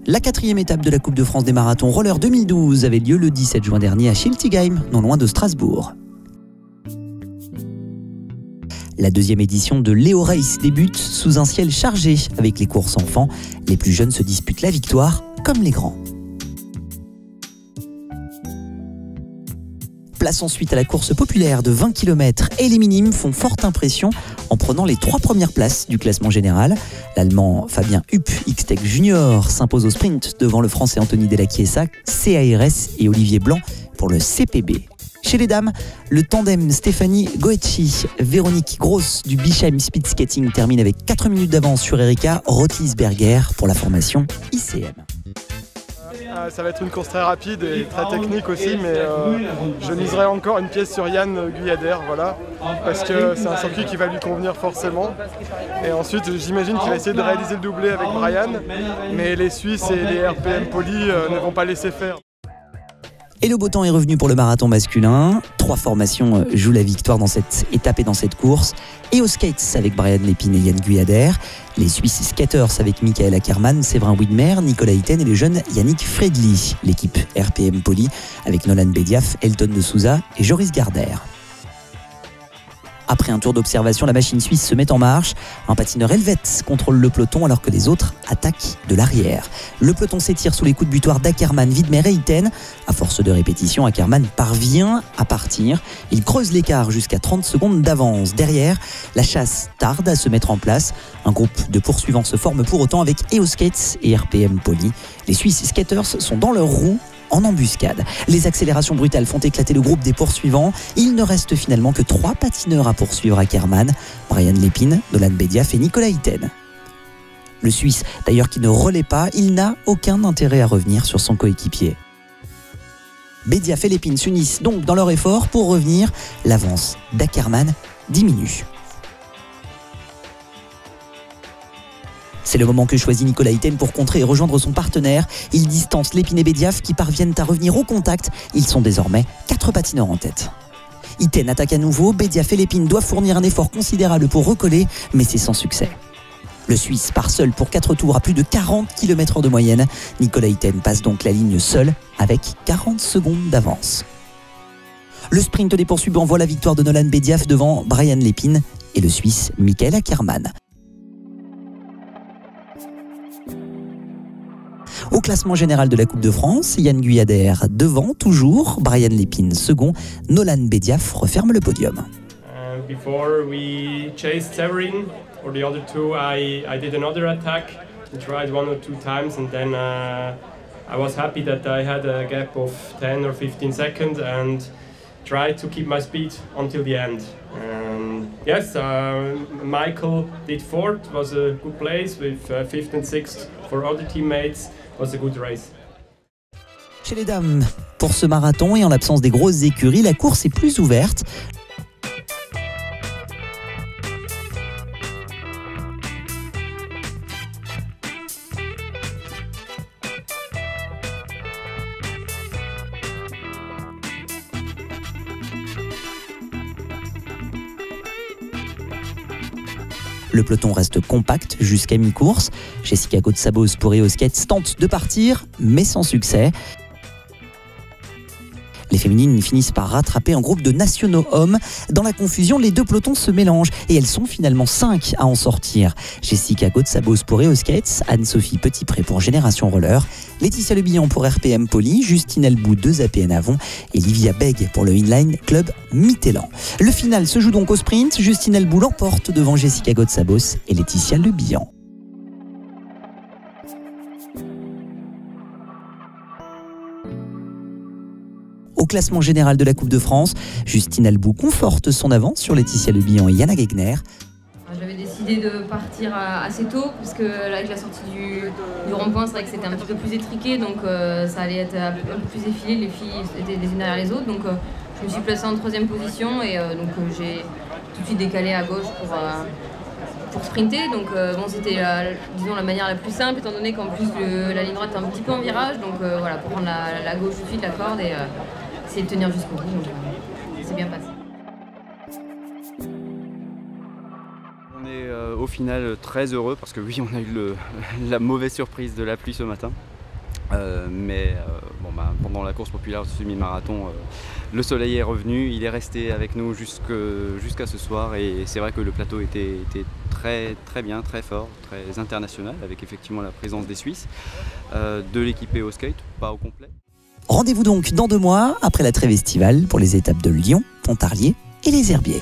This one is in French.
La 4e étape de la Coupe de France des marathons roller 2012 avait lieu le 17 juin dernier à Schiltigheim, non loin de Strasbourg. La 2e édition de Léo Race débute sous un ciel chargé avec les courses enfants. Les plus jeunes se disputent la victoire comme les grands. Place ensuite à la course populaire de 20 km et les minimes font forte impression en prenant les 3 premières places du classement général. L'Allemand Fabien Hupp X-Tech Junior s'impose au sprint devant le Français Anthony Delachiesa, CARS et Olivier Blanc pour le CPB. Chez les dames, le tandem Stéphanie Goetschi-Véronique Gross du Bischheim Speed Skating termine avec 4 minutes d'avance sur Erika Rotlisberger pour la formation ICM. Ça va être une course très rapide et très technique aussi, mais je miserai encore une pièce sur Yann Guyader, voilà, parce que c'est un circuit qui va lui convenir forcément. Et ensuite, j'imagine qu'il va essayer de réaliser le doublé avec Brian, mais les Suisses et les RPM Poly ne vont pas laisser faire. Et le beau temps est revenu pour le marathon masculin. 3 formations jouent la victoire dans cette étape et dans cette course. Et aux skates avec Brian Lépine et Yann Guyader. Les Suisses skaters avec Michael Ackermann, Séverin Widmer, Nicolas Itten et le jeune Yannick Fredli. L'équipe RPM Poly avec Nolan Bediaf, Elton de Souza et Joris Garder. Après un tour d'observation, la machine suisse se met en marche. Un patineur helvète contrôle le peloton alors que les autres attaquent de l'arrière. Le peloton s'étire sous les coups de butoir d'Ackermann, Widmer et Itten. À force de répétition, Ackermann parvient à partir. Il creuse l'écart jusqu'à 30 secondes d'avance. Derrière, la chasse tarde à se mettre en place. Un groupe de poursuivants se forme pour autant avec EOSkates et RPM Poly. Les Suisses skaters sont dans leur roue en embuscade. Les accélérations brutales font éclater le groupe des poursuivants. Il ne reste finalement que 3 patineurs à poursuivre Ackermann, Brian Lépine, Nolan Bediaf et Nicolas Itten. Le Suisse, d'ailleurs qui ne relaie pas, il n'a aucun intérêt à revenir sur son coéquipier. Bediaf et Lépine s'unissent donc dans leur effort pour revenir. L'avance d'Ackermann diminue. C'est le moment que choisit Nicolas Itten pour contrer et rejoindre son partenaire. Il distance Lépine et Bediaf qui parviennent à revenir au contact. Ils sont désormais 4 patineurs en tête. Itten attaque à nouveau. Bediaf et Lépine doivent fournir un effort considérable pour recoller, mais c'est sans succès. Le Suisse part seul pour 4 tours à plus de 40 km/h de moyenne. Nicolas Itten passe donc la ligne seul avec 40 secondes d'avance. Le sprint des poursuivants voit la victoire de Nolan Bediaf devant Brian Lépine et le Suisse Michael Ackermann. Au classement général de la Coupe de France, Yann Guyader devant toujours, Brian Lépine second, Nolan Bediaf referme le podium. Before we chased Severin, for the other 2 I did another attack, I tried 1 or 2 times and then I was happy that I had a gap of 10 or 15 seconds and tried to keep my speed until the end. Yes, Michael did 4th, was a good place with 5th and 6th for other teammates. Was a good race. Chez les dames, pour ce marathon et en l'absence des grosses écuries, la course est plus ouverte. Le peloton reste compact jusqu'à mi-course. Jessica Gotsabos pour EOSkates tente de partir, mais sans succès. Les féminines finissent par rattraper un groupe de nationaux hommes. Dans la confusion, les 2 pelotons se mélangent et elles sont finalement 5 à en sortir. Jessica Gotsabos pour EOSkates, Anne-Sophie Petitpré pour Génération Roller, Laetitia Lebillon pour RPM Poly, Justine Albou 2 APN Avon et Livia Beg pour le Inline Club Mittelland. Le final se joue donc au sprint. Justine Albou l'emporte devant Jessica Gotsabos et Laetitia Lebillon. Au classement général de la Coupe de France, Justine Albou conforte son avance sur Laetitia Lebillon et Yana Gegner. J'avais décidé de partir assez tôt parce que là, avec la sortie du rond-point, c'est vrai que c'était un petit peu plus étriqué, donc ça allait être un peu plus effilé, les filles étaient les unes derrière les autres, donc je me suis placée en 3e position et donc j'ai tout de suite décalé à gauche pour sprinter. Donc bon, c'était disons la manière la plus simple étant donné qu'en plus la ligne droite est un petit peu en virage, donc voilà, pour prendre la gauche tout de suite, la corde et essayer de tenir jusqu'au bout, donc c'est bien passé. On est au final très heureux parce que oui, on a eu la mauvaise surprise de la pluie ce matin. Pendant la course populaire du semi-marathon, le soleil est revenu, il est resté avec nous jusqu'à ce soir et c'est vrai que le plateau était très, très bien, très fort, très international avec effectivement la présence des Suisses, de l'équipée au skate, pas au complet. Rendez-vous donc dans 2 mois après la trêve estivale pour les étapes de Lyon, Pontarlier et les Herbiers.